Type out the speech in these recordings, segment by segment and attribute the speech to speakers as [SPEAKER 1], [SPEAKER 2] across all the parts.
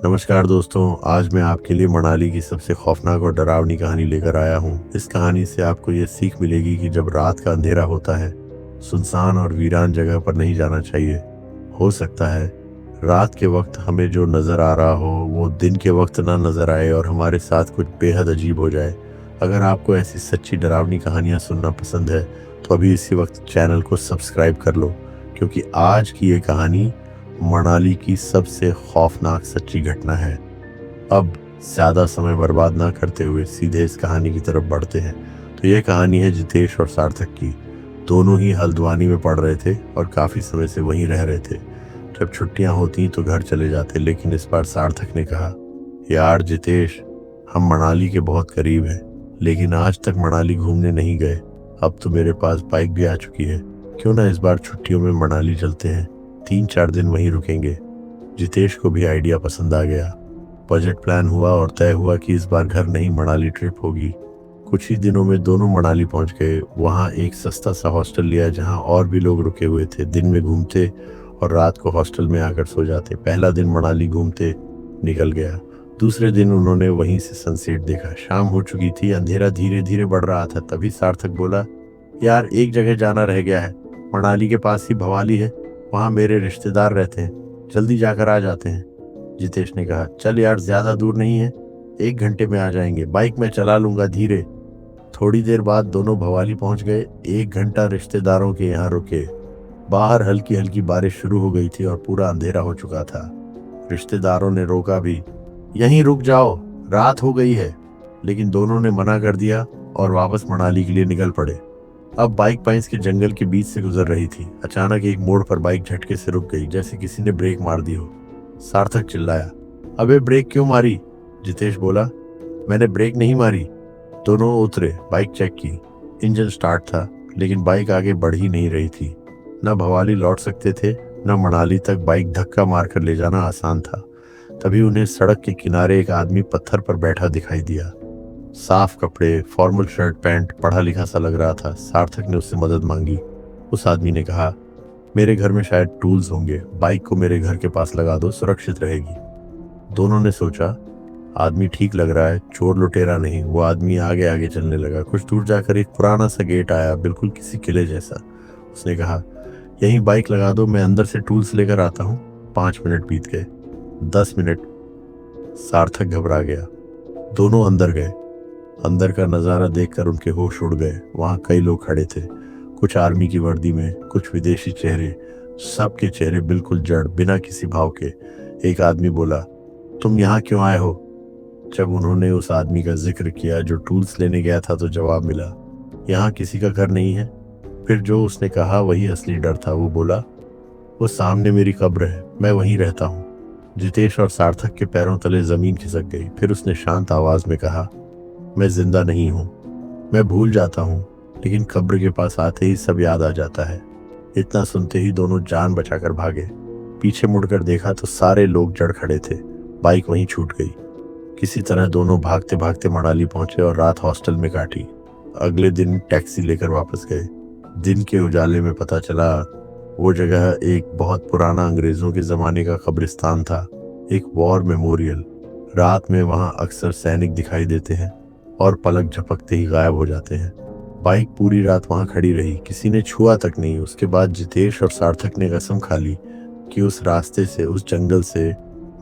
[SPEAKER 1] नमस्कार दोस्तों, आज मैं आपके लिए मनाली की सबसे खौफनाक और डरावनी कहानी लेकर आया हूँ। इस कहानी से आपको ये सीख मिलेगी कि जब रात का अंधेरा होता है, सुनसान और वीरान जगह पर नहीं जाना चाहिए। हो सकता है रात के वक्त हमें जो नज़र आ रहा हो वो दिन के वक्त ना नज़र आए और हमारे साथ कुछ बेहद अजीब हो जाए। अगर आपको ऐसी सच्ची डरावनी कहानियाँ सुनना पसंद है तो अभी इसी वक्त चैनल को सब्सक्राइब कर लो, क्योंकि आज की ये कहानी मनाली की सबसे खौफनाक सच्ची घटना है। अब ज़्यादा समय बर्बाद ना करते हुए सीधे इस कहानी की तरफ बढ़ते हैं। तो ये कहानी है जितेश और सार्थक की। दोनों ही हल्द्वानी में पढ़ रहे थे और काफ़ी समय से वहीं रह रहे थे। जब छुट्टियां होती तो घर चले जाते, लेकिन इस बार सार्थक ने कहा, यार जितेश, हम मनाली के बहुत करीब हैं, लेकिन आज तक मनाली घूमने नहीं गए। अब तो मेरे पास बाइक भी आ चुकी है, क्यों ना इस बार छुट्टियों में मनाली चलते हैं, 3-4 दिन वहीं रुकेंगे। जितेश को भी आइडिया पसंद आ गया। बजट प्लान हुआ और तय हुआ कि इस बार घर नहीं मनाली ट्रिप होगी। कुछ ही दिनों में दोनों मनाली पहुंच गए। वहां एक सस्ता सा हॉस्टल लिया जहां और भी लोग रुके हुए थे। दिन में घूमते और रात को हॉस्टल में आकर सो जाते। पहला दिन मनाली घूमते निकल गया। दूसरे दिन उन्होंने वहीं से सनसेट देखा। शाम हो चुकी थी, अंधेरा धीरे धीरे बढ़ रहा था। तभी सार्थक बोला, यार एक जगह जाना रह गया है। मनाली के पास ही भवाली है, वहाँ मेरे रिश्तेदार रहते हैं, जल्दी जाकर आ जाते हैं। जितेश ने कहा, चल यार, ज्यादा दूर नहीं है, 1 घंटे में आ जाएंगे, बाइक मैं चला लूंगा, धीरे। थोड़ी देर बाद दोनों भवाली पहुंच गए। 1 घंटा रिश्तेदारों के यहाँ रुके। बाहर हल्की हल्की बारिश शुरू हो गई थी और पूरा अंधेरा हो चुका था। रिश्तेदारों ने रोका भी, यहीं रुक जाओ, रात हो गई है। लेकिन दोनों ने मना कर दिया और वापस मनाली के लिए निकल पड़े। अब बाइक पाइंस के जंगल के बीच से गुजर रही थी। अचानक एक मोड़ पर बाइक झटके से रुक गई, जैसे किसी ने ब्रेक मार दी हो। सार्थक चिल्लाया, अबे ब्रेक क्यों मारी? जितेश बोला, मैंने ब्रेक नहीं मारी। दोनों उतरे, बाइक चेक की। इंजन स्टार्ट था, लेकिन बाइक आगे बढ़ ही नहीं रही थी। न भवाली लौट सकते थे, न मनाली तक बाइक धक्का मारकर ले जाना आसान था। तभी उन्हें सड़क के किनारे एक आदमी पत्थर पर बैठा दिखाई दिया। साफ कपड़े, फॉर्मल शर्ट पैंट, पढ़ा लिखा सा लग रहा था। सार्थक ने उससे मदद मांगी। उस आदमी ने कहा, मेरे घर में शायद टूल्स होंगे, बाइक को मेरे घर के पास लगा दो, सुरक्षित रहेगी। दोनों ने सोचा, आदमी ठीक लग रहा है, चोर लुटेरा नहीं। वो आदमी आगे आगे चलने लगा। कुछ दूर जाकर एक पुराना सा गेट आया, बिल्कुल किसी किले जैसा। उसने कहा, यहीं बाइक लगा दो, मैं अंदर से टूल्स लेकर आता हूँ। 5 मिनट बीत गए, 10 मिनट। सार्थक घबरा गया। दोनों अंदर गए। अंदर का नज़ारा देखकर उनके होश उड़ गए। वहां कई लोग खड़े थे, कुछ आर्मी की वर्दी में, कुछ विदेशी चेहरे। सबके चेहरे बिल्कुल जड़, बिना किसी भाव के। एक आदमी बोला, तुम यहाँ क्यों आए हो? जब उन्होंने उस आदमी का जिक्र किया जो टूल्स लेने गया था, तो जवाब मिला, यहाँ किसी का घर नहीं है। फिर जो उसने कहा वही असली डर था। वो बोला, वो सामने मेरी कब्र है, मैं वहीं रहता हूँ। जितेश और सार्थक के पैरों तले जमीन खिसक गई। फिर उसने शांत आवाज में कहा, मैं जिंदा नहीं हूँ, मैं भूल जाता हूँ, लेकिन कब्र के पास आते ही सब याद आ जाता है। इतना सुनते ही दोनों जान बचाकर भागे। पीछे मुड़कर देखा तो सारे लोग जड़ खड़े थे। बाइक वहीं छूट गई। किसी तरह दोनों भागते भागते मनाली पहुंचे और रात हॉस्टल में काटी। अगले दिन टैक्सी लेकर वापस गए। दिन के उजाले में पता चला वो जगह एक बहुत पुराना अंग्रेजों के जमाने का कब्रिस्तान था, एक वॉर मेमोरियल। रात में वहां अक्सर सैनिक दिखाई देते हैं और पलक झपकते ही गायब हो जाते हैं। बाइक पूरी रात वहां खड़ी रही, किसी ने छुआ तक नहीं। उसके बाद जितेश और सार्थक ने कसम खा ली कि उस रास्ते से, उस जंगल से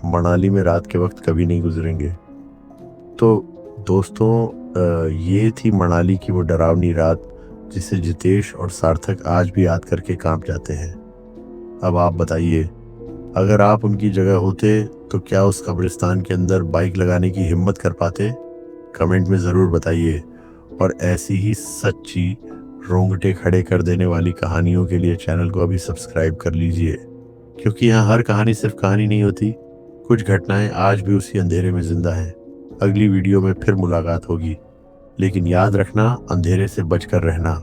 [SPEAKER 1] मनाली में रात के वक्त कभी नहीं गुजरेंगे। तो दोस्तों, ये थी मनाली की वो डरावनी रात जिसे जितेश और सार्थक आज भी याद करके कांप जाते हैं। अब आप बताइए, अगर आप उनकी जगह होते तो क्या उस कब्रिस्तान के अंदर बाइक लगाने की हिम्मत कर पाते? कमेंट में ज़रूर बताइए। और ऐसी ही सच्ची, रोंगटे खड़े कर देने वाली कहानियों के लिए चैनल को अभी सब्सक्राइब कर लीजिए, क्योंकि यहाँ हर कहानी सिर्फ कहानी नहीं होती, कुछ घटनाएं आज भी उसी अंधेरे में जिंदा हैं। अगली वीडियो में फिर मुलाकात होगी, लेकिन याद रखना, अंधेरे से बचकर रहना।